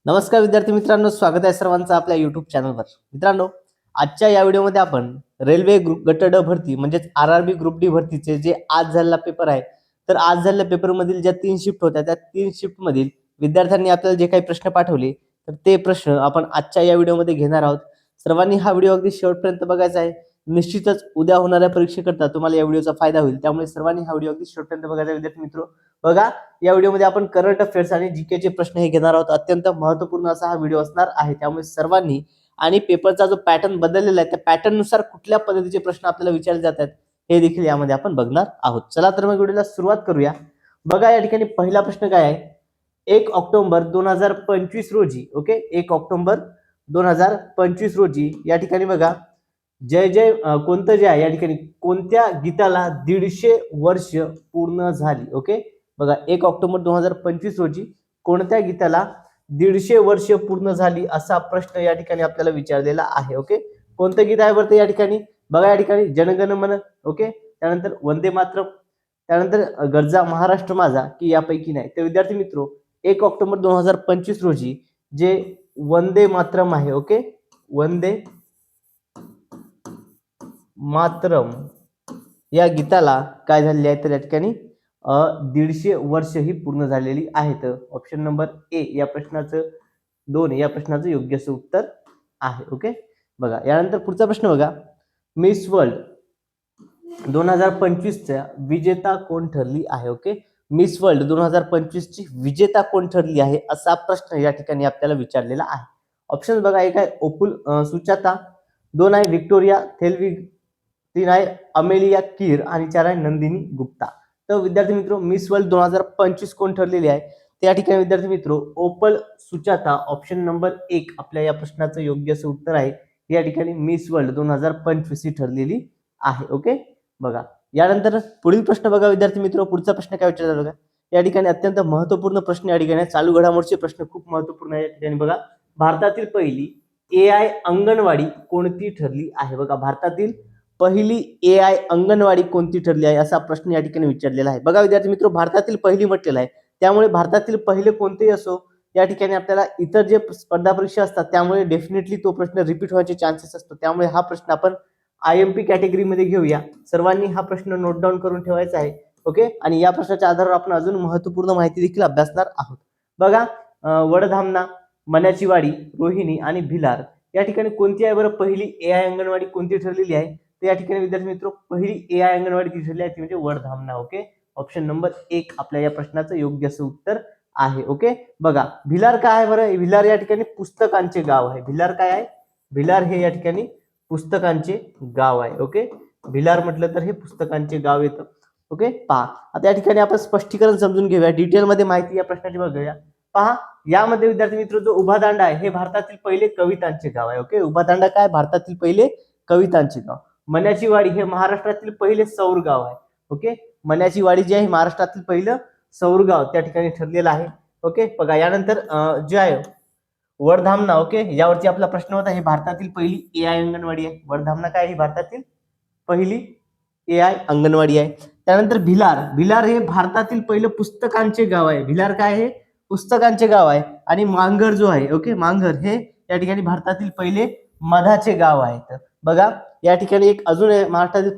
नमस्कार विद्यार्थी मित्रांनो, स्वागत आहे सर्वांचं आपल्या युट्यूब चॅनलवर. मित्रांनो, आजच्या या व्हिडिओमध्ये आपण रेल्वे गट ड भरती म्हणजेच RRB ग्रुप डी भरतीचे जे आज झालेला पेपर आहे, तर आज झालेल्या पेपरमधील ज्या 3 शिफ्ट होत्या त्या 3 शिफ्टमधील विद्यार्थ्यांनी आपल्याला जे काही प्रश्न पाठवले, तर ते प्रश्न आपण आजच्या या व्हिडिओमध्ये घेणार आहोत. सर्वांनी हा व्हिडिओ अगदी शेवटपर्यंत बघायचा आहे. निश्चितच उद्या होणाऱ्या परीक्षेकरता तुम्हाला या व्हिडिओचा फायदा होईल, त्यामुळे सर्वांनी हा व्हिडिओ अगदी शेवटपर्यंत बघायचा. विद्यार्थी मित्र बघा, या व्हिडिओमध्ये आपण करंट अफेअर्स आणि जीकेचे प्रश्न हे घेणार आहोत. अत्यंत महत्त्वपूर्ण असा हा व्हिडिओ असणार आहे, त्यामुळे सर्वांनी आणि पेपरचा जो पॅटर्न बदललेला आहे त्या पॅटर्न नुसार कुठल्या पद्धतीचे प्रश्न आपल्याला विचारले जातात हे देखील यामध्ये आपण बघणार आहोत. चला तर मग व्हिडिओला सुरुवात करूया. बघा, या ठिकाणी पहिला प्रश्न काय आहे, 1 ऑक्टोबर 2025 रोजी, ओके, 1 ऑक्टोबर 2025 रोजी या ठिकाणी बघा, जय जय कोणतं जे आहे या ठिकाणी कोणत्या गीताला 150 वर्ष पूर्ण झाली. ओके, बघा, 1 ऑक्टोबर 2025 रोजी कोणत्या गीताला 150 वर्ष पूर्ण झाली असा प्रश्न या ठिकाणी आपल्याला विचारलेला आहे. ओके, कोणतं गीत आहे बरं या ठिकाणी? बघा, या ठिकाणी जनगण मन, ओके, त्यानंतर वंदे मातरम, त्यानंतर गरजा महाराष्ट्र माझा की यापैकी नाही. तर विद्यार्थी मित्रो, 1 ऑक्टोबर 2025 रोजी जे वंदे मातरम आहे, ओके, वंदे मातरम या गीताला काय झालेली आहे, तर या ठिकाणी 150 वर्ष ही पूर्ण झालेली आहेत. ऑप्शन नंबर ए या प्रश्नाचं 2 या प्रश्नाचं योग्य असं उत्तर आहे. ओके, बघा, यानंतर पुढचा प्रश्न बघा, मिस वर्ल्ड 2025 चा विजेता कोण ठरली आहे? ओके, मिस वर्ल्ड 2025 ची विजेता कोण ठरली आहे असा प्रश्न या ठिकाणी आपल्याला विचारलेला आहे. ऑप्शन बघा, एक आहे ओपुल सुचाता, 2 आहे व्हिक्टोरिया थेलविग, 3 आहे अमेलिया कीर आणि 4 आहे नंदिनी गुप्ता. तर विद्यार्थी मित्रो, मिस वर्ल्ड 2025 कोण ठरलेली आहे? तर या ठिकाणी विद्यार्थी मित्रो ओपल सुचाता ऑप्शन नंबर 1 आपल्या या प्रश्नाचं योग्य असं उत्तर आहे. या ठिकाणी मिस वर्ल्ड 2025 ही ठरलेली आहे. ओके, बघा, यानंतर पुढील प्रश्न बघा विद्यार्थी मित्रो, पुढचा प्रश्न काय विचारला बघा, या ठिकाणी अत्यंत महत्त्वपूर्ण प्रश्न या ठिकाणी चालू घडामोडीचे प्रश्न खूप महत्त्वपूर्ण आहे. या ठिकाणी बघा, भारतातील पहिली AI अंगणवाडी कोणती ठरली आहे? बघा, भारतातील पहिली AI अंगणवाडी कोणती ठरली आहे असा प्रश्न या ठिकाणी विचारलेला आहे. बघा विद्यार्थी मित्र, भारतातील पहिली म्हटलेला आहे, त्यामुळे भारतातील पहिले कोणतेही असो या ठिकाणी आपल्याला इतर जे स्पर्धा परीक्षा असतात त्यामुळे डेफिनेटली तो प्रश्न रिपीट व्हायचे चान्सेस असतो. त्यामुळे हा प्रश्न आपण IMP कॅटेगरीमध्ये घेऊया. सर्वांनी हा प्रश्न नोट डाऊन करून ठेवायचा आहे. ओके, आणि या प्रश्नाच्या आधारावर आपण अजून महत्त्वपूर्ण माहिती देखील अभ्यासणार आहोत. बघा, वडधामना, मण्याची वाडी, रोहिणी आणि भिलार या ठिकाणी कोणती आहे बरं पहिली AI अंगणवाडी कोणती ठरलेली आहे? तर या ठिकाणी विद्यार्थी मित्र पहिली AI अंगणवाडी ती ठरली आहे ती म्हणजे वडधामना. ओके, ऑप्शन नंबर 1 आपल्या या प्रश्नाचं योग्य असं उत्तर आहे. ओके, बघा, भिलार काय आहे बरं? भिलार या ठिकाणी पुस्तकांचे गाव आहे. भिलार काय आहे? भिलार हे या ठिकाणी पुस्तकांचे गाव आहे. ओके, भिलार म्हटलं तर हे पुस्तकांचे गाव येतं. ओके, पहा, आता या ठिकाणी आपण स्पष्टीकरण समजून घेऊया, डिटेलमध्ये माहिती या प्रश्नाची बघूया. पहा, यामध्ये विद्यार्थी मित्र जो उभादांडा आहे हे भारतातील पहिले कवितांचे गाव आहे. ओके, उभादांडा काय? भारतातील पहिले कवितांचे गाव. मण्याची वाडी हे महाराष्ट्रातील पहिले सौर गाव आहे. ओके, मण्याची वाडी जे आहे महाराष्ट्रातील पहिलं सौर गाव त्या ठिकाणी ठरलेलं आहे. ओके, बघा, यानंतर जे आहे वडधामना, ओके, यावरती आपला प्रश्न होता, हे भारतातील पहिली AI अंगणवाडी आहे. वडधामना काय? ही भारतातील पहिली AI अंगणवाडी आहे. त्यानंतर भिलार, भिलार हे भारतातील पहिलं पुस्तकांचे गाव आहे. भिलार काय आहे? पुस्तकांचे गाव आहे. आणि मांगर जो आहे, ओके, मांगर हे या ठिकाणी भारतातील पहिले मधाचे गाव आहे. तर बघा, या ठिकाणी एक अजून महाराष्ट्रातील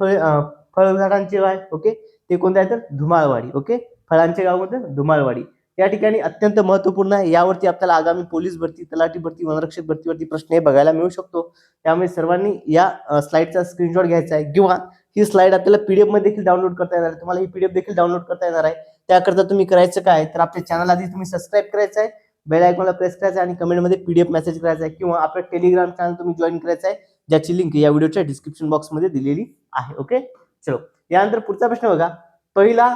फळझाडांचे गाव आहे. ओके, ते कोणते आहे? तर धुमाळवाडी. ओके, फळांचे गाव कोणतं? धुमाळवाडी. या ठिकाणी अत्यंत महत्त्वपूर्ण आहे. यावरती आपल्याला आगामी पोलीस भरती, तलाठी भरती, वनरक्षक भरतीवरती प्रश्न हे बघायला मिळू शकतो. त्यामुळे सर्वांनी या स्लाइडचा स्क्रीनशॉट घ्यायचा आहे किंवा ही स्लाइड आपल्याला PDF मध्ये देखील डाउनलोड करता येणार आहे. तुम्हाला ही PDF देखील डाउनलोड करता येणार आहे. त्याकरता तुम्ही करायचं काय, तर आपल्या चॅनल आधी तुम्ही सबस्क्राईब करायचं आहे, बेल आयकॉनला प्रेस करायचं आहे आणि कमेंटमध्ये PDF मेसेज करायचा आहे किंवा आपलं टेलिग्राम चॅनल तुम्ही जॉईन करायचं आहे, ज्याची लिंक या व्हिडिओच्या डिस्क्रिप्शन बॉक्समध्ये दिलेली आहे. ओके, चलो, यानंतर पुढचा प्रश्न बघा, पहिला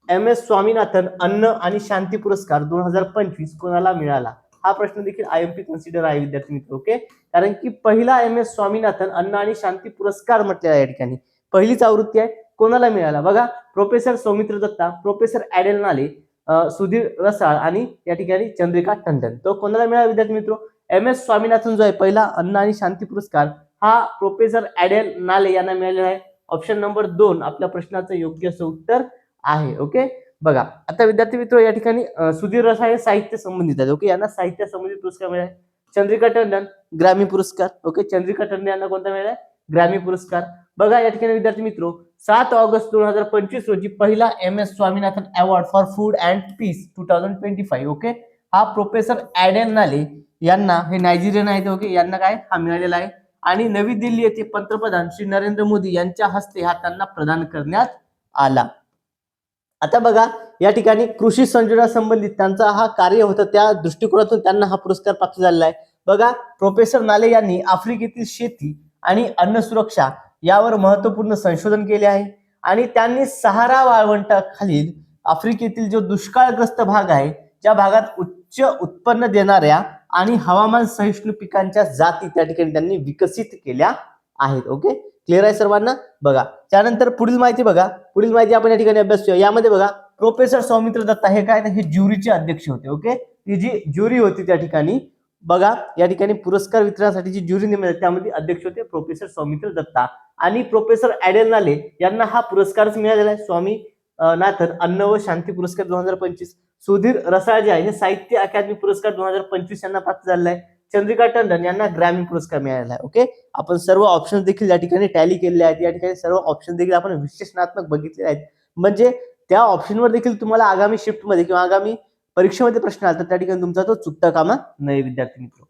MS स्वामीनाथन अन्न आणि शांती पुरस्कार 2025 कोणाला मिळाला? हा प्रश्न देखील IMP कन्सिडर आहे विद्यार्थी मित्र. ओके, कारण की पहिला MS स्वामीनाथन अन्न आणि शांती पुरस्कार म्हटलेला आहे. या ठिकाणी पहिलीच आवृत्ती आहे, कोणाला मिळाला? बघा, प्रोफेसर सौमित्र दत्ता, प्रोफेसर ॲडेल नाले, सुधीर रसाळ आणि या ठिकाणी चंद्रिका टंडन. तो कोणाला मिळाला विद्यार्थी मित्र? MS स्वामीनाथन जो आहे पहिला अन्न आणि शांती पुरस्कार हा प्रोफेसर ॲडेल नाले यांना मिळालेला आहे. ऑप्शन नंबर 2 आपल्या प्रश्नाचं योग्य असं उत्तर आहे. ओके, बघा आता विद्यार्थी मित्र या ठिकाणी सुधीर रसाळे साहित्य संबंधित आहेत. ओके, यांना साहित्य संबंधित पुरस्कार मिळाला. चंद्रिका टंडन ग्रॅमी पुरस्कार. ओके, चंद्रिका टंडन यांना कोणता मिळाला? ग्रॅमी पुरस्कार. बघा या ठिकाणी विद्यार्थी मित्र 7 ऑगस्ट 2025 रोजी पहिला MS Swaminathan award for food and peace 2025. Okay, हा प्रोफेसर ॲडन नाले यांना, हे नायजेरियन आहेत. ओके, यांना काय हा मिळालेला आहे. आणि नवी दिल्ली येथे पंतप्रधान श्री नरेंद्र मोदी यांच्या हस्ते हा त्यांना प्रदान करण्यात आला. आता बघा या ठिकाणी कृषी संशोधना संबंधित त्यांचा हा कार्य होतं, त्या दृष्टिकोनातून त्यांना हा पुरस्कार प्राप्त झालेला आहे. बघा प्रोफेसर नाले यांनी आफ्रिकेतील शेती आणि अन्न सुरक्षा यावर महत्वपूर्ण संशोधन केले आहे आणि त्यांनी सहारा वाळवंटाखालील आफ्रिकेतील जो दुष्काळग्रस्त भाग आहे, ज्या भागात उच्च उत्पन्न देणाऱ्या आणि हवामान सहिष्णू पिकांच्या जाती त्या ठिकाणी त्यांनी विकसित केल्या आहेत. ओके, क्लिअर आहे सर्वांना? बघा त्यानंतर पुढील माहिती बघा, पुढील माहिती आपण या ठिकाणी अभ्यास करूया. यामध्ये बघा प्रोफेसर सौमित्र दत्ता हे काय, हे ज्युरीचे अध्यक्ष होते. ओके, ती जी ज्युरी होती त्या ठिकाणी बघा या ठिकाणी पुरस्कार वितरणासाठी जी ज्युरी नेमली त्यामध्ये अध्यक्ष होते प्रोफेसर सौमित्र दत्ता. आणि प्रोफेसर ॲडन नाले यांना हा पुरस्कारच मिळालेला आहे, स्वामी नाथन अन्न व शांती पुरस्कार 2025. सुधीर रसाळ जे आहे हे साहित्य अकादमी पुरस्कार 2025 यांना प्राप्त झालेला आहे. चंद्रिका टंडन यांना ग्रॅमी पुरस्कार मिळालेला आहे. ओके, आपण सर्व ऑप्शन देखील या ठिकाणी टॅली केलेले आहेत. या ठिकाणी सर्व ऑप्शन देखील आपण विश्लेषणात्मक बघितले आहेत, म्हणजे त्या ऑप्शनवर देखील तुम्हाला आगामी शिफ्टमध्ये किंवा आगामी परीक्षेमध्ये प्रश्न आला तर त्या ठिकाणी तुमचा तो चुकता कामा नाही विद्यार्थी मित्र.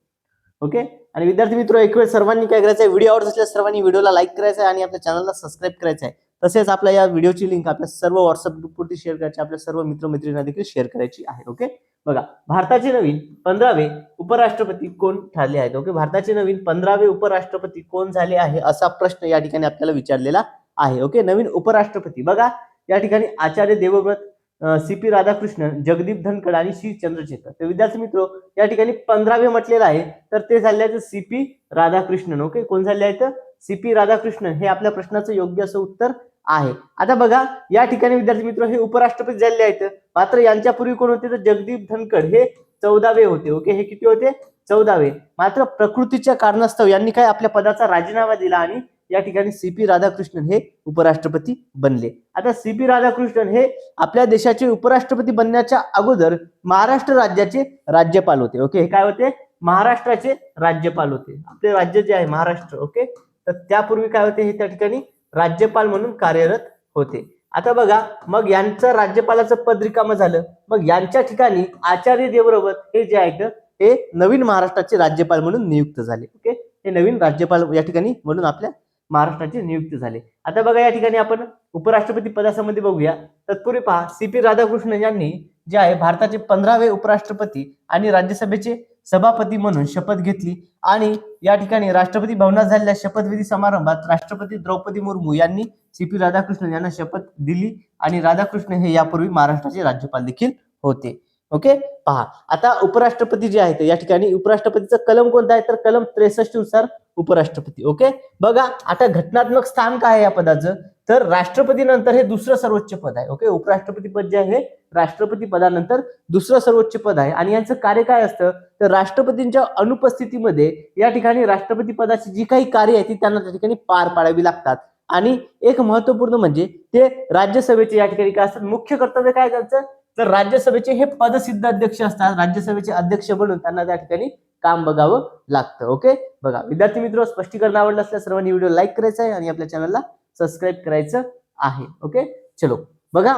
ओके, आणि विद्यार्थी मित्र एक वेळ सर्वांनी काय करायचं आहे, व्हिडिओ आवडत असल्यास सर्वांनी व्हिडिओला लाईक करायचं आहे आणि आपल्या चॅनलला सबस्क्राईब करायचं आहे. तसेच आपल्या या व्हिडिओची लिंक आपल्या सर्व व्हॉट्सअप ग्रुपवरती शेअर करायची, आपल्या सर्व मित्रमैत्रिणींना देखील शेअर करायची आहे. ओके, बघा भारताचे नवीन 15वे उपराष्ट्रपती कोण ठरले आहेत? ओके, भारताचे नवीन 15वे उपराष्ट्रपती कोण झाले आहे असा प्रश्न या ठिकाणी आपल्याला विचारलेला आहे. ओके, नवीन उपराष्ट्रपती बघा या ठिकाणी आचार्य देवव्रत, CP राधाकृष्णन, जगदीप धनखड आणि श्री चंद्रशेखर. तर विद्यार्थी मित्र या ठिकाणी 15वे म्हटलेलं आहे तर ते झाले आहेत CP राधाकृष्णन. ओके, कोण झाले आहेत? CP राधाकृष्णन हे आपल्या प्रश्नाचं योग्य असं उत्तर आहे. आता बघा या ठिकाणी विद्यार्थी मित्र हे उपराष्ट्रपती झाले आहेत, मात्र यांच्यापूर्वी कोण होते तर जगदीप धनखड हे 14वे होते. ओके, हे किती होते? 14वे. मात्र प्रकृतीच्या कारणास्तव यांनी काय आपल्या पदाचा राजीनामा दिला आणि या ठिकाणी CP राधाकृष्णन हे उपराष्ट्रपती बनले. आता CP राधाकृष्णन हे आपल्या देशाचे उपराष्ट्रपती बनण्याच्या अगोदर महाराष्ट्र राज्याचे राज्यपाल होते. ओके, हे काय होते? महाराष्ट्राचे राज्यपाल होते. आपले राज्य जे आहे महाराष्ट्र. ओके, तर त्यापूर्वी काय होते? हे त्या ठिकाणी राज्यपाल म्हणून कार्यरत होते. आता बघा मग यांचं राज्यपालाचं पद रिकामं झालं, मग यांच्या ठिकाणी आचार्य देवव्रत हे जे आहेत हे नवीन महाराष्ट्राचे राज्यपाल म्हणून नियुक्त झाले. ओके, हे नवीन राज्यपाल या ठिकाणी म्हणून आपल्या महाराष्ट्राचे नियुक्त झाले. आता बघा या ठिकाणी आपण उपराष्ट्रपती पदासंबंधी बघूया. तत्पूर्वी पहा CP राधाकृष्णन यांनी जे आहे भारताचे 15वे उपराष्ट्रपती आणि राज्यसभेचे सभापती म्हणून शपथ घेतली आणि या ठिकाणी राष्ट्रपती भवनात झालेल्या शपथविधी समारंभात राष्ट्रपती द्रौपदी मुर्मू यांनी CP राधाकृष्णन यांना शपथ दिली आणि राधाकृष्णन हे यापूर्वी महाराष्ट्राचे राज्यपाल देखील होते. ओके, पहा आता उपराष्ट्रपती जे आहेत या ठिकाणी उपराष्ट्रपतीचं कलम कोणतं आहे तर कलम 63 नुसार उपराष्ट्रपती. ओके, बघा आता घटनात्मक स्थान काय आहे या पदाचं तर राष्ट्रपती नंतर हे दुसरं सर्वोच्च पद आहे. ओके, उपराष्ट्रपती पद जे आहे राष्ट्रपती पदानंतर दुसरं सर्वोच्च पद आहे आणि यांचं कार्य काय असतं तर राष्ट्रपतींच्या अनुपस्थितीमध्ये या ठिकाणी राष्ट्रपती पदाची जी काही कार्य आहे ती त्यांना त्या ठिकाणी पार पाडावी लागतात. आणि एक महत्वपूर्ण म्हणजे ते राज्यसभेचे या ठिकाणी काय असतात, मुख्य कर्तव्य काय त्यांचं तर राज्यसभेचे हे पदसिद्ध अध्यक्ष असतात. राज्यसभेचे अध्यक्ष बनून त्यांना त्या ठिकाणी काम बघावं लागतं. ओके, बघा विद्यार्थी मित्र स्पष्टीकरण आवडलं असल्यास सर्वांनी व्हिडिओ लाईक करायचा आहे आणि आपल्या चॅनलला सबस्क्राईब करायचं आहे. ओके, चलो बघा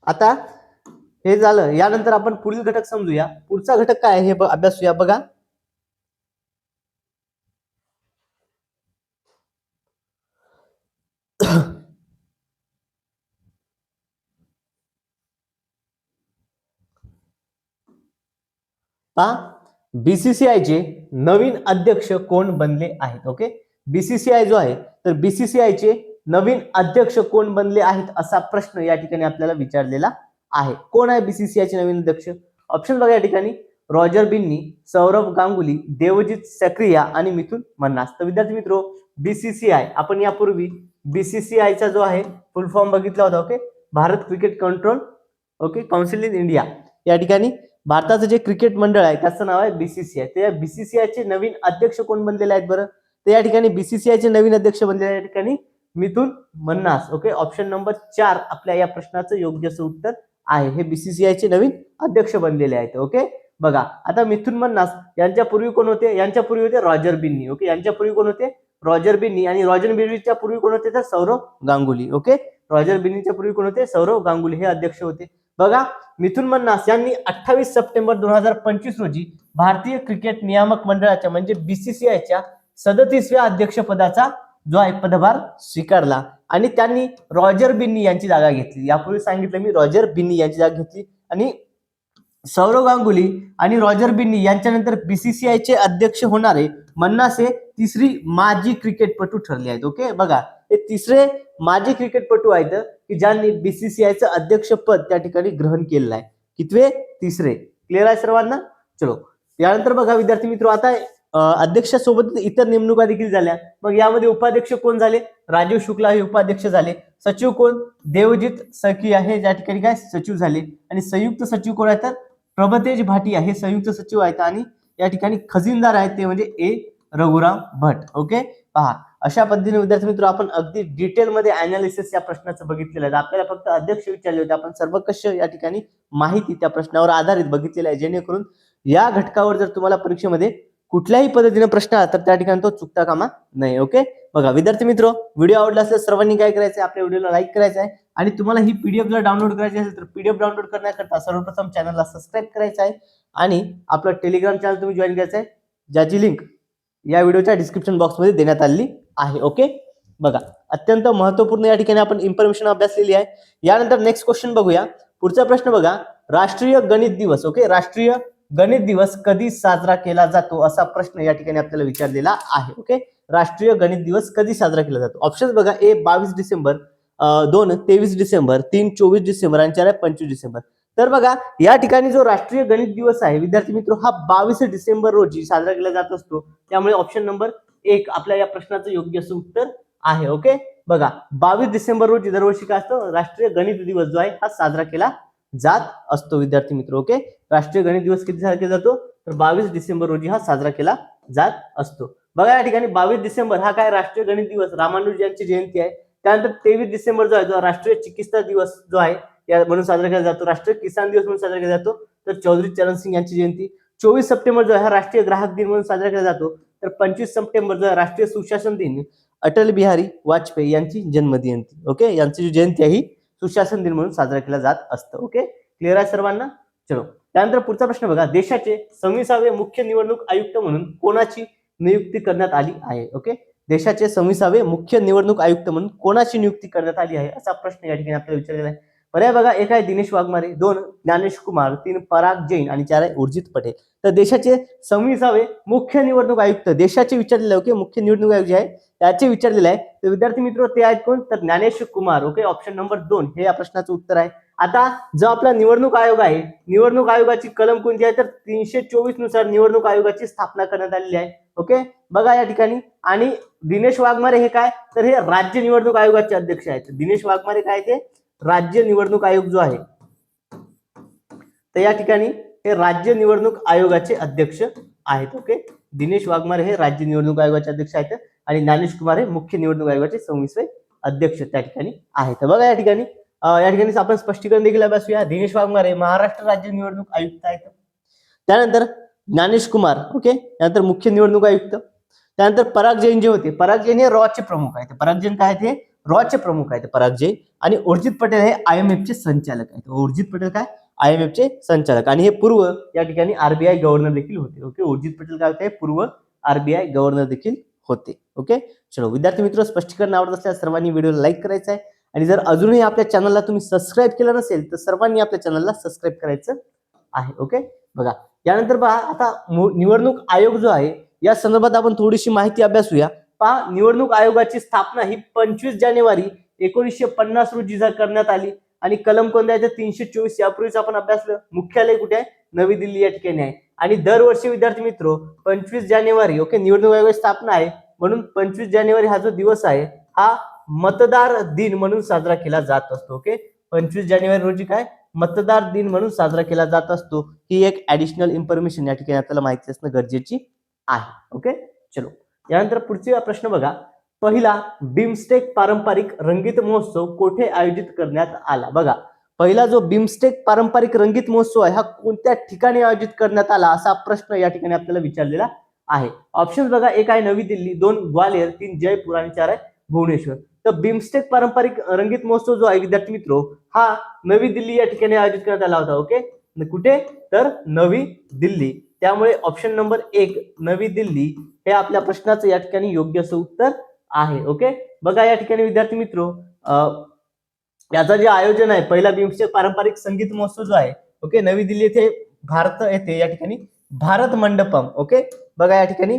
आता हे झालं. यानंतर आपण पुढील घटक समजूया. पुढचा घटक काय आहे हे अभ्यासूया. बघा BCCIचे नवीन अध्यक्ष कोण बनले आहेत? ओके, BCCI जो आहे तर BCCIचे नवीन अध्यक्ष कोण बनले आहेत असा प्रश्न या ठिकाणी आपल्याला विचारलेला आहे. कोण आहे BCCIचे नवीन अध्यक्ष? ऑप्शन बघा या ठिकाणी रॉजर बिन्नी, सौरभ गांगुली, देवजित सक्रिया आणि मिथुन मन्नास. तर विद्यार्थी मित्रो BCCI आपण यापूर्वी BCCIचा जो आहे फुल फॉर्म बघितला होता. Okay, Bharat cricket control okay council in India. या ठिकाणी भारताचं जे क्रिकेट मंडळ आहे त्याचं नाव आहे BCCI. त्या BCCIचे नवीन अध्यक्ष कोण बनलेले आहेत बरं? तर या ठिकाणी BCCIचे नवीन अध्यक्ष बनलेले या ठिकाणी मिथुन मन्नास. ओके, ऑप्शन नंबर 4 आपल्या या प्रश्नाचं योग्य असं उत्तर आहे. हे बीसीसीआयचे नवीन अध्यक्ष बनलेले आहेत. ओके, बघा आता मिथुन मन्नास यांच्यापूर्वी कोण होते? यांच्यापूर्वी होते रॉजर बिन्नी. ओके, यांच्यापूर्वी कोण होते? रॉजर बिन्नी. आणि रॉजर बिन्नीच्या पूर्वी कोण होते? तर सौरव गांगुली. ओके, रॉजर बिन्नीच्या पूर्वी कोण होते? सौरव गांगुली हे अध्यक्ष होते. बघा, मिथुन मन्नास यांनी 28 सप्टेंबर 2025 रोजी भारतीय क्रिकेट नियामक मंडळाच्या म्हणजे बीसीसीआयच्या 37व्या अध्यक्षपदाचा जो आहे पदभार स्वीकारला आणि त्यांनी रॉजर बिन्नी यांची जागा घेतली. यापूर्वी सांगितलं मी, रॉजर बिन्नी यांची जागा घेतली आणि सौरव गांगुली आणि रॉजर बिन्नी यांच्यानंतर बीसीसीआयचे अध्यक्ष होणारे मन्नास हे तिसरी माजी क्रिकेटपटू ठरले आहेत. ओके, बघा हे तिसरे माजी क्रिकेटपटू आहेत की ज्यांनी बीसीसीआयचं अध्यक्षपद त्या ठिकाणी ग्रहण केलेलं आहे. कितवे? तिसरे. क्लिअर आहे सर्वांना? चलो, यानंतर बघा विद्यार्थी मित्र, आता अध्यक्षासोबत इतर नेमणुका देखील झाल्या. मग यामध्ये उपाध्यक्ष कोण झाले? राजीव शुक्ला हे उपाध्यक्ष झाले. सचिव कोण? देवजित सखिया हे या ठिकाणी काय सचिव झाले. आणि संयुक्त सचिव कोण आहेत? प्रभतेज भाटिया हे संयुक्त सचिव आहेत. आणि या ठिकाणी खजिनदार आहेत ते म्हणजे ए रघुराम भट. ओके, पहा अशा पद्धतीने विद्यार्थी मित्र आपण अगदी डिटेलमध्ये अनालिसिस या प्रश्नाचं बघितलेलं आहे. आपल्याला फक्त अध्यक्ष विचारले होते, आपण सर्वकष या ठिकाणी माहिती त्या प्रश्नावर आधारित बघितलेलं आहे, जेणेकरून या घटकावर जर तुम्हाला परीक्षेमध्ये कुठल्याही पद्धतीने प्रश्न आला तर त्या ठिकाणी तो चुकता कामा नाही. ओके, बघा विद्यार्थी मित्र, व्हिडिओ आवडला असेल सर्वांनी काय करायचं आहे? आपल्या व्हिडिओला लाईक करायचं आहे. आणि तुम्हाला ही पीडीएफ जर डाउनलोड करायची असेल तर पीडीएफ डाउनलोड करण्याकरता सर्वप्रथम चॅनलला सबस्क्राईब करायचं आहे आणि आपलं टेलिग्राम चॅनल तुम्ही जॉईन करायचं आहे, ज्याची लिंक या व्हिडिओच्या डिस्क्रिप्शन बॉक्समध्ये देण्यात आलेली आहे. ओके, बघा अत्यंत महत्त्वपूर्ण या ठिकाणी आपण इन्फॉर्मेशन अभ्यासलेली आहे. यानंतर नेक्स्ट क्वेश्चन बघूया. पुढचा प्रश्न बघा, राष्ट्रीय गणित दिवस. ओके, राष्ट्रीय गणित दिवस कधी साजरा केला जातो असा प्रश्न या ठिकाणी आपल्याला विचारलेला आहे. ओके, राष्ट्रीय गणित दिवस कधी साजरा केला जातो? ऑप्शन बघा, ए 22 डिसेंबर, 2 23 डिसेंबर, 3 24 डिसेंबर आणि 4 25 डिसेंबर. तर बघा या ठिकाणी जो राष्ट्रीय गणित दिवस आहे विद्यार्थी मित्र हा 22 डिसेंबर रोजी साजरा केला जात असतो. त्यामुळे ऑप्शन नंबर 1 आपल्या या प्रश्नाचं योग्य असं उत्तर आहे. ओके, बघा 22 डिसेंबर रोजी दरवर्षी काय असतो? राष्ट्रीय गणित दिवस जो आहे हा साजरा केला जात असतो विद्यार्थी मित्र. ओके, राष्ट्रीय गणित दिवस किती साजरा केला जातो? तर 22 डिसेंबर रोजी हा साजरा केला जात असतो. बघा या ठिकाणी 22 डिसेंबर हा काय राष्ट्रीय गणित दिवस रामानुज यांची जयंती आहे. त्यानंतर 23 डिसेंबर जो आहे जो राष्ट्रीय चिकित्सा दिवस जो आहे या म्हणून साजरा केला जातो. राष्ट्रीय किसान दिवस म्हणून साजरा केला जातो. तर चौधरी चरण सिंग यांची जयंती. 24 सप्टेंबर जो आहे हा राष्ट्रीय ग्राहक दिन म्हणून साजरा केला जातो. तर 25 सप्टेंबर जो आहे राष्ट्रीय सुशासन दिन, अटल बिहारी वाजपेयी यांची जन्मजयंती. ओके, यांची जी जयंती आहे ही सुशासन दिन म्हणून साजरा केला जात असतं. ओके, क्लिअर आहे सर्वांना? चलो, त्यानंतर पुढचा प्रश्न बघा, देशाचे 26वे मुख्य निवडणूक आयुक्त म्हणून कोणाची नियुक्ती करण्यात आली आहे? ओके, देशाचे 26वे मुख्य निवडणूक आयुक्त म्हणून कोणाची नियुक्ती करण्यात आली आहे असा प्रश्न या ठिकाणी आपल्याला विचारलेला आहे. पर्याय बघा, एक आहे दिनेश वाघमारे, 2 ज्ञानेश कुमार, 3 पराग जैन आणि 4 आहे उर्जित पटेल. तर देशाचे 26वे मुख्य निवडणूक आयुक्त देशाचे विचारलेले आहे. ओके, मुख्य निवडणूक आयुक्त जे आहे त्याचे विचारलेले आहे. तर विद्यार्थी मित्र ते आहेत कोण? तर Gyanesh Kumar. Okay, option number 2 हे या प्रश्नाचं उत्तर आहे. आता जो आपला निवडणूक आयोग आहे, निवडणूक आयोगाची कलम कोणती आहे? तर 324 नुसार निवडणूक आयोगाची स्थापना करण्यात आलेली आहे. ओके, बघा या ठिकाणी. आणि दिनेश वाघमारे हे काय? तर हे राज्य निवडणूक आयोगाचे अध्यक्ष आहेत. दिनेश वाघमारे काय? ते राज्य निवडणूक आयोग जो आहे तर या ठिकाणी हे राज्य निवडणूक आयोगाचे अध्यक्ष आहेत. ओके, दिनेश वाघमारे हे राज्य निवडणूक आयोगाचे अध्यक्ष आहेत आणि ज्ञानेश कुमार हे मुख्य निवडणूक आयोगाचे 26वे अध्यक्ष त्या ठिकाणी आहेत. बघा या ठिकाणी आपण स्पष्टीकरण देखील अभ्यासूया. दिनेश वाघमारे महाराष्ट्र राज्य निवडणूक आयुक्त आहेत. त्यानंतर ज्ञानेश कुमार, ओके, त्यानंतर मुख्य निवडणूक आयुक्त. त्यानंतर पराग जैन जे होते, पराग जैन हे रॉचे प्रमुख आहेत. पराग जैन काय आहेत? रॉचे प्रमुख आहेत पराग जैन. आणि उर्जित पटेल हे IMF चे संचालक आहेत. उर्जित पटेल काय? IMF चे संचालक. आणि हे पूर्व या ठिकाणी RBI गव्हर्नर देखील होते. ओके, उर्जित पटेल काय होते? पूर्व RBI गव्हर्नर देखील होते. ओके, चलो विद्यार्थी मित्र, स्पष्टीकरण आवडत असल्यास सर्वांनी व्हिडिओला लाईक करायचं आहे. आणि जर अजूनही आपल्या चॅनलला तुम्ही सबस्क्राईब केलं नसेल तर सर्वांनी आपल्या चॅनलला सबस्क्राईब करायचं आहे. ओके, बघा यानंतर पहा, आता निवडणूक आयोग जो आहे या संदर्भात आपण थोडीशी माहिती अभ्यासूया. पहा, निवडणूक आयोगाची स्थापना ही 25 जानेवारी 1950 रोजी करण्यात आली. आणि कलम कोणता आहे? 324 यापूर्वीच आपण अभ्यासलं. मुख्यालय कुठे आहे? नवी दिल्ली या ठिकाणी आहे. आणि दरवर्षी विद्यार्थी मित्र 25 जानेवारी ओके निवडणूक आयोगाची स्थापना आहे म्हणून 25 जानेवारी हा जो दिवस आहे हा मतदार दिन म्हणून साजरा केला जात असतो. ओके, 25 जानेवारी रोजी काय मतदार दिन म्हणून साजरा केला जात असतो. ही एक ऍडिशनल इन्फॉर्मेशन या ठिकाणी आपल्याला माहिती असणं गरजेची आहे. ओके, चलो यानंतर पुढचा प्रश्न बघा, पहिला बिमस्टेक पारंपरिक रंगीत महोत्सव कुठे आयोजित करण्यात आला? बघा, पहिला जो बिमस्टेक पारंपरिक रंगीत महोत्सव आहे हा कोणत्या ठिकाणी आयोजित करण्यात आला असा प्रश्न या ठिकाणी आपल्याला विचारलेला आहे. ऑप्शन बघा, एक आहे नवी दिल्ली, 2 ग्वालियर, 3 जयपूर आणि 4 आहे भुवनेश्वर. तर बिमस्टेक पारंपरिक रंगीत महोत्सव जो आहे विद्यार्थी मित्रो हा नवी दिल्ली या ठिकाणी आयोजित करण्यात आला होता. ओके, कुठे? तर नवी दिल्ली. त्यामुळे ऑप्शन नंबर 1 नवी दिल्ली हे आपल्या प्रश्नाचं या ठिकाणी योग्य असं उत्तर आहे. ओके, बघा या ठिकाणी विद्यार्थी मित्रो याचं जे आयोजन आहे पहिला बिमस्टेक पारंपरिक संगीत महोत्सव जो आहे ओके नवी दिल्ली येथे भारत येथे या ठिकाणी भारत मंडपम. ओके, बघा या ठिकाणी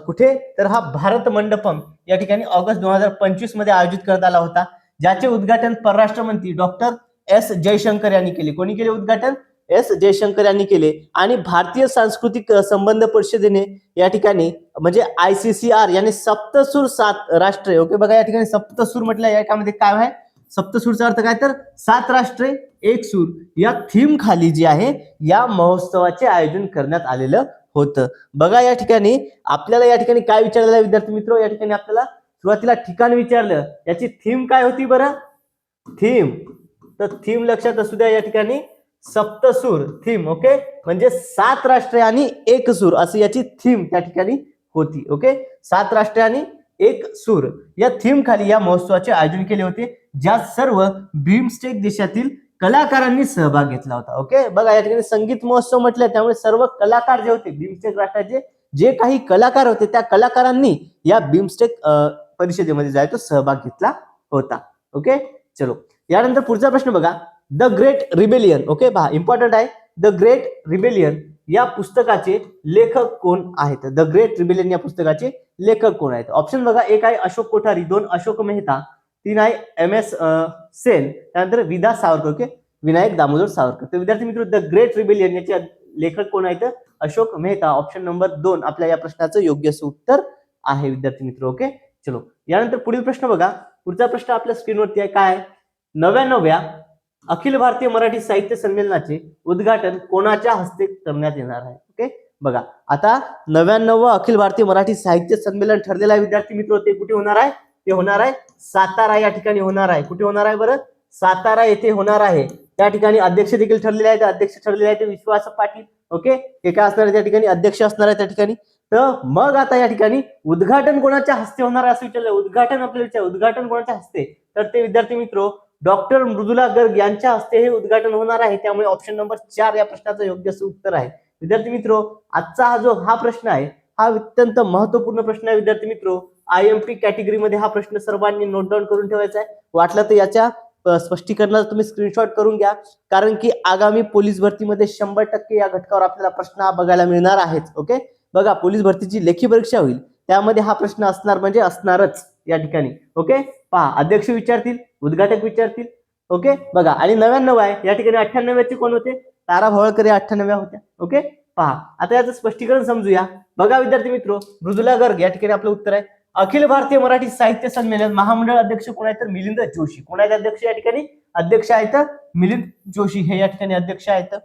कुठे? तर हा भारत मंडपम या ठिकाणी ऑगस्ट 2025 मध्ये आयोजित करण्यात आला होता, ज्याचे उद्घाटन परराष्ट्र मंत्री डॉक्टर एस जयशंकर यांनी केले. कोणी केले उद्घाटन? एस जयशंकर यांनी केले. आणि भारतीय सांस्कृतिक संबंध परिषदेने या ठिकाणी म्हणजे ICCR याने सप्तसूर 7 राष्ट्रे. ओके, बघा या ठिकाणी सप्तसूर म्हटलं, यामध्ये काय आहे? सप्तसूरचा अर्थ काय? तर 7 राष्ट्रे एक सूर या थीम खाली जी आहे या महोत्सवाचे आयोजन करण्यात आलेलं होतं. बघा या ठिकाणी आपल्याला या ठिकाणी काय विचारलेलं आहे विद्यार्थी मित्र? या ठिकाणी आपल्याला सुरुवातीला ठिकाण विचारलं, याची थीम काय होती बरं? थीम. तर थीम लक्षात असू द्या, या ठिकाणी सप्तसूर थीम. ओके, म्हणजे 7 राष्ट्रे आणि एक सूर असं याची थीम त्या ठिकाणी होती. ओके, 7 राष्ट्रे आणि एक सूर या थीम खाली या महोत्सवाचे आयोजन केले होते, ज्यात सर्व बिमस्टेक देशातील कलाकारांनी सहभाग घेतला होता. ओके, बघा या ठिकाणी संगीत महोत्सव म्हटलं, त्यामुळे सर्व कलाकार जे होते बिमस्टेक राष्ट्राचे जे काही कलाकार होते त्या कलाकारांनी या बिमस्टेक परिषदेमध्ये जाय तो सहभाग घेतला होता. ओके, चलो यानंतर पुढचा प्रश्न बघा, द ग्रेट रिबेलियन. ओके, पहा इम्पॉर्टंट आहे. द ग्रेट रिबेलियन या पुस्तकाचे लेखक कोण आहेत? द ग्रेट रिबेलियन या पुस्तकाचे लेखक कोण आहेत? ऑप्शन बघा, एक आहे अशोक कोठारी, 2 अशोक मेहता, 3 आहे MS सेन, त्यानंतर विदा सावरकर. ओके, विनायक दामोदर सावरकर. तर विद्यार्थी मित्र द ग्रेट रिबेलियन याचे लेखक कोण आहेत? अशोक मेहता. ऑप्शन नंबर 2 आपल्या या प्रश्नाचं योग्य असं उत्तर आहे विद्यार्थी मित्र. ओके, चलो यानंतर पुढील प्रश्न बघा. पुढचा प्रश्न आपल्या स्क्रीनवरती आहे, काय? 99व्या अखिल भारतीय मराठी साहित्य संमेलनाचे उद्घाटन कोणाच्या हस्ते करण्यात येणार आहे? ओके, बघा आता 99वा अखिल भारतीय मराठी साहित्य संमेलन ठरलेलं आहे विद्यार्थी मित्र. ते कुठे होणार आहे? ते होणार आहे सातारा या ठिकाणी होणार आहे. कुठे होणार आहे बरं? सातारा येथे होणार आहे. त्या ठिकाणी अध्यक्ष देखील ठरलेले आहेत. अध्यक्ष ठरलेले आहेत विश्वास पाटील. ओके, हे काय असणार आहे त्या ठिकाणी? अध्यक्ष असणार आहे त्या ठिकाणी. तर मग आता या ठिकाणी उद्घाटन कोणाच्या हस्ते होणार आहे असं विचारलं. उद्घाटन आपल्याला उद्घाटन कोणाच्या हस्ते? तर ते विद्यार्थी मित्र डॉक्टर मृदुला गर्ग यांच्या हस्ते हे उद्घाटन होणार आहे. त्यामुळे ऑप्शन नंबर 4 या प्रश्नाचं योग्य असं उत्तर आहे. विद्यार्थी मित्र आजचा हा प्रश्न आहे हा अत्यंत महत्वपूर्ण प्रश्न आहे विद्यार्थी मित्र. IMP कॅटेगरीमध्ये हा प्रश्न सर्वांनी नोट डाऊन करून ठेवायचा आहे. वाटलं तर याच्या स्पष्टीकरणाचा तुम्ही स्क्रीनशॉट करून घ्या, कारण की आगामी पोलीस भरतीमध्ये 100% या घटकावर आपल्याला प्रश्न हा बघायला मिळणार आहेच. ओके, बघा पोलीस भरतीची लेखी परीक्षा होईल, त्यामध्ये हा प्रश्न असणार म्हणजे असणारच या ठिकाणी. ओके, पहा अध्यक्ष विचारतील, उद्घाटक विचारतील. ओके, बघा आणि 99 आहे या ठिकाणी. 98चे कोण होते? तारा भवळकर या 98 होत्या. ओके, पहा आता याचं स्पष्टीकरण समजूया. बघा विद्यार्थी मित्र मृदुला गर्ग या ठिकाणी आपलं उत्तर आहे. अखिल भारतीय मराठी साहित्य संमेलन महामंडळ अध्यक्ष कोण आहेत? तर मिलिंद जोशी. कोण आहेत अध्यक्ष या ठिकाणी? अध्यक्ष आहेत मिलिंद जोशी हे या ठिकाणी अध्यक्ष आहेत.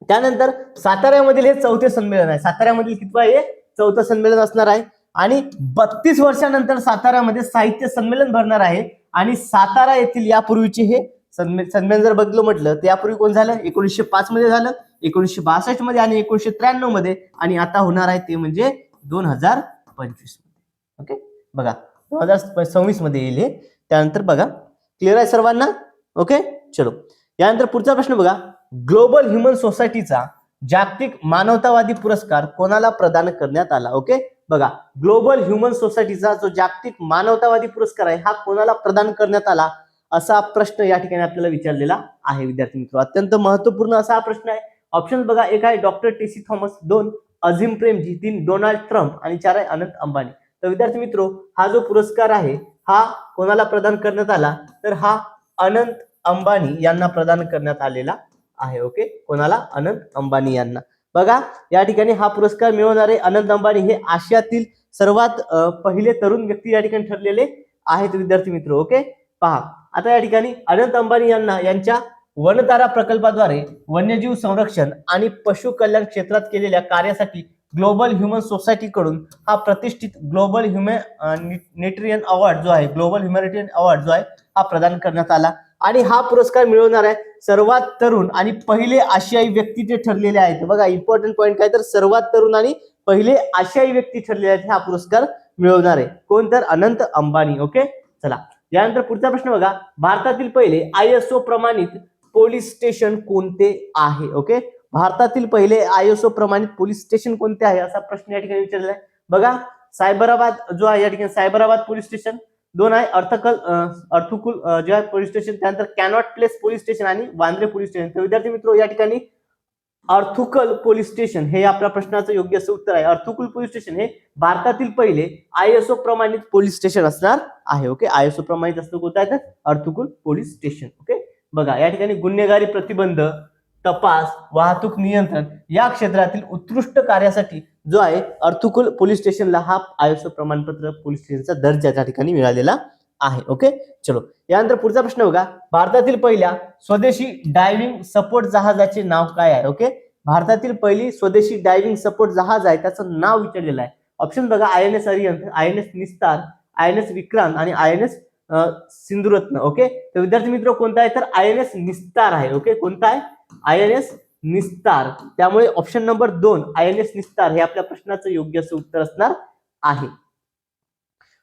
त्यानंतर साताऱ्यामधील हे 4थे संमेलन आहे. साताऱ्यामधील कितवा हे 4थं संमेलन असणार आहे आणि 32 वर्षानंतर साताऱ्यामध्ये साहित्य संमेलन भरणार आहे. आणि सातारा येथील यापूर्वीचे हे संमेलन जर बघलं म्हटलं तर यापूर्वी कोण झालं? 1905 मध्ये झालं, 1962 मध्ये आणि 1993 मध्ये, आणि आता होणार आहे ते म्हणजे 2025 मध्ये. ओके, बघा 2026 मध्ये येईल हे. त्यानंतर बघा क्लिअर आहे सर्वांना? ओके, चलो यानंतर पुढचा प्रश्न बघा, ग्लोबल ह्युमन सोसायटीचा जागतिक मानवतावादी पुरस्कार कोणाला प्रदान करण्यात आला? ओके, बघा ग्लोबल ह्युमन सोसायटीचा जो जागतिक मानवतावादी पुरस्कार आहे हा कोणाला प्रदान करण्यात आला असा प्रश्न या ठिकाणी आपल्याला विचारलेला आहे विद्यार्थी मित्र. अत्यंत महत्वपूर्ण असा हा प्रश्न आहे. ऑप्शन बघा, एक आहे doctor TC Thomas, 2 Azeem Premji, 3 Donald Trump आणि 4 आहे अनंत अंबानी. तर विद्यार्थी मित्र हा जो पुरस्कार आहे हा कोणाला प्रदान करण्यात आला? तर हा अनंत अंबानी यांना प्रदान करण्यात आलेला आहे. ओके, कोणाला? अनंत अंबानी यांना. बघा या ठिकाणी हा पुरस्कार मिळवणारे अनंत अंबानी हे आशियातील सर्वात पहिले तरुण व्यक्ती या ठिकाणी ठरलेले आहेत विद्यार्थी मित्र. ओके, पहा आता या ठिकाणी अनंत अंबानी यांना यांच्या वनतारा प्रकल्पाद्वारे वन्यजीव संरक्षण आणि पशु कल्याण क्षेत्रात केलेल्या कार्यासाठी ग्लोबल ह्युमन सोसायटी कडून हा प्रतिष्ठित ग्लोबल ह्युमॅनिटेरियन अवॉर्ड जो आहे, ग्लोबल ह्युमॅनिटेरियन अवॉर्ड जो आहे हा प्रदान करण्यात आला. आणि हा पुरस्कार मिळवणार आहे सर्वात तरुण आणि पहिले आशियाई व्यक्ती जे ठरलेले आहेत. बघा इम्पॉर्टंट पॉईंट काय तर सर्वात तरुण आणि पहिले आशियाई व्यक्ती ठरलेले आहेत हा पुरस्कार मिळवणार आहे. कोण तर अनंत अंबानी. ओके, चला यानंतर पुढचा प्रश्न बघा, भारतातील पहिले ISO प्रमाणित पोलीस स्टेशन कोणते आहे? ओके, भारतातील पहिले ISO प्रमाणित पोलीस स्टेशन कोणते आहे असा प्रश्न या ठिकाणी विचारलेला आहे. बघा सायबराबाद जो आहे या ठिकाणी सायबराबाद पोलीस स्टेशन, दोन आहे अर्थकुल जे आहे पोलीस स्टेशन, त्यानंतर कॅनॉट प्लेस पोलीस स्टेशन आणि वांद्रे पोलीस स्टेशन. तर विद्यार्थी मित्रो या ठिकाणी अर्थुकल पोलीस स्टेशन हे आपल्या प्रश्नाचं योग्य असं उत्तर आहे. अर्थुकल पोलीस स्टेशन हे भारतातील पहिले ISO प्रमाणित पोलीस स्टेशन असणार आहे. ओके, ISO प्रमाणित असतं कोणतं आहे तर अर्थुकल पोलीस स्टेशन. ओके, बघा या ठिकाणी गुन्हेगारी प्रतिबंध, तपास, वाहतूक नियंत्रण या क्षेत्रातील उत्कृष्ट कार्यासाठी जो आहे अर्थुकल पोलीस स्टेशनला हा ISO प्रमाणपत्र पोलीस स्टेशनचा दर्जा त्या ठिकाणी मिळालेला आहे. ओके, चलो यानंतर पुढचा प्रश्न बघा, भारतातील पहिल्या स्वदेशी डायव्हिंग सपोर्ट जहाजाचे नाव काय आहे? ओके, भारतातील पहिली स्वदेशी डायव्हिंग सपोर्ट जहाज आहे त्याचं नाव विचारलेलं आहे. ऑप्शन बघा, INS अरिहंत, INS निस्तार, INS विक्रांत आणि INS सिंधुरत्न. ओके, तर विद्यार्थी मित्र कोणता आहे तर INS निस्तार आहे. ओके, कोणता आहे? INS निस्तार. त्यामुळे ऑप्शन नंबर 2 INS निस्तार हे आपल्या प्रश्नाचं योग्य असं उत्तर असणार आहे.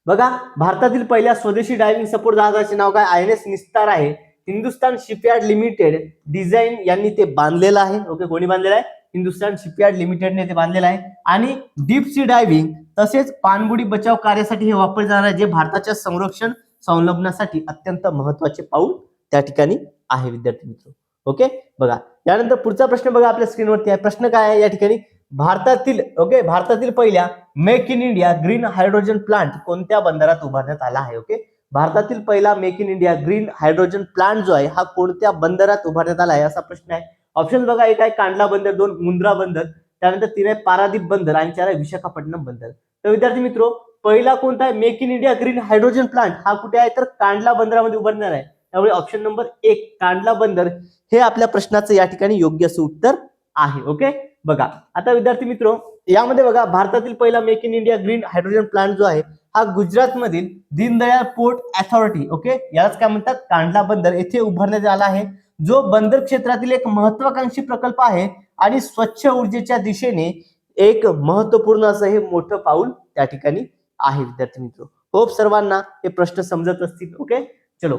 बघा भारतातील पहिल्या स्वदेशी डायव्हिंग सपोर्ट जहाजाचे नाव काय? INS निस्तार आहे. हिंदुस्तान शिपयार्ड लिमिटेड डिझाईन यांनी ते बांधलेलं आहे. ओके, कोणी बांधलेलं आहे? हिंदुस्तान शिपयार्ड लिमिटेडने ते बांधलेलं आहे. आणि डीप सी डायव्हिंग तसेच पाणबुडी बचाव कार्यासाठी हे वापरले जाणार आहे, जे भारताच्या संरक्षण संलग्नासाठी अत्यंत महत्वाचे पाऊल त्या ठिकाणी आहे विद्यार्थी मित्र. ओके, बघा यानंतर पुढचा प्रश्न बघा आपल्या स्क्रीनवरती आहे. प्रश्न काय आहे या ठिकाणी, भारतातील पहिल्या make in India green hydrogen plant कोणत्या बंदरात उभारण्यात आला आहे? ओके, भारतातील पहिला make in India green hydrogen plant जो आहे हा कोणत्या बंदरात उभारण्यात आला आहे असा प्रश्न आहे. ऑप्शन बघा, एक आहे कांडला बंदर, 2 मुंद्रा बंदर, त्यानंतर 3 आहे पारादीप बंदर आणि 4 आहे विशाखापट्टणम बंदर. तर विद्यार्थी मित्रो पहिला कोणता आहे make in India green hydrogen plant हा कुठे आहे तर कांडला बंदरामध्ये उभारणार आहे. त्यामुळे ऑप्शन नंबर 1 कांडला बंदर हे आपल्या प्रश्नाचं या ठिकाणी योग्य असं उत्तर आहे. ओके, बघा आता विद्यार्थी मित्रो यामध्ये बघा भारतातील पहिला make in India green hydrogen plant जो आहे हा गुजरात मधील दीनदयाळ पोर्ट अथॉरिटी, ओके यालाच काय म्हणतात कांडला बंदर, येथे उभारण्यात आला आहे. जो बंदर क्षेत्रातील एक महत्वाकांक्षी प्रकल्प आहे आणि स्वच्छ ऊर्जेच्या दिशेने एक महत्वपूर्ण असं हे मोठं पाऊल त्या ठिकाणी आहे विद्यार्थी मित्रो. होप सर्वांना हे प्रश्न समजत असतील. ओके, चलो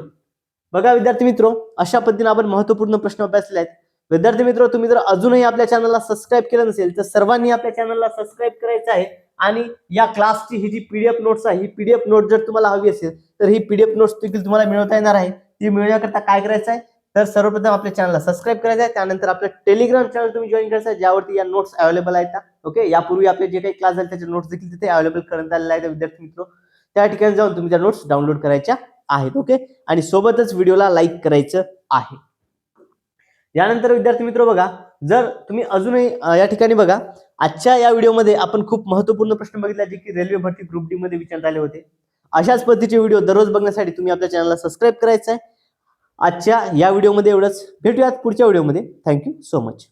बघा विद्यार्थी मित्रो अशा पद्धतीने आपण महत्वपूर्ण प्रश्न अभ्यासले आहेत. विद्यार्थी मित्रो तुम्ही जर अजूनही आपल्या चॅनलला सबस्क्राईब केलं नसेल तर सर्वांनी आपल्या चॅनलला सबस्क्राईब करायचं आहे. आणि या क्लासची ही जी PDF नोट्स आहे, ही PDF नोट जर तुम्हाला हवी असेल तर ही PDF नोट्स देखील तुम्हाला मिळवता येणार आहे. ती मिळवण्याकरता काय करायचं आहे तर सर्वप्रथम आपल्या चॅनलला सबस्क्राईब करायचं आहे. त्यानंतर आपलं टेलिग्राम चॅनल तुम्ही जॉईन करायचं आहे, ज्यावरती या नोट्स अवेलेबल आहेत. ओके, यापूर्वी आपले जे काही क्लास झाले त्याचे नोट्स देखील तिथे अवेलेबल करण्यात आलेले आहेत विद्यार्थी मित्रो. त्या ठिकाणी जाऊन तुम्ही त्या नोट्स डाउनलोड करायच्या आहेत. ओके, आणि सोबतच व्हिडिओला लाईक करायचं आहे. यानंतर विद्यार्थी मित्र बघा जर तुम्ही अजूनही या ठिकाणी बघा आजच्या या व्हिडिओमध्ये आपण खूप महत्वपूर्ण प्रश्न बघितला जे की रेल्वे भरती ग्रुप डी मध्ये विचारण्यात आले होते. अशाच पद्धतीचे व्हिडिओ दररोज बघण्यासाठी तुम्ही आपल्या चॅनलला सबस्क्राईब करायचं आहे. आजच्या या व्हिडिओमध्ये एवढंच, भेटूयात पुढच्या व्हिडिओमध्ये. Thank you so much.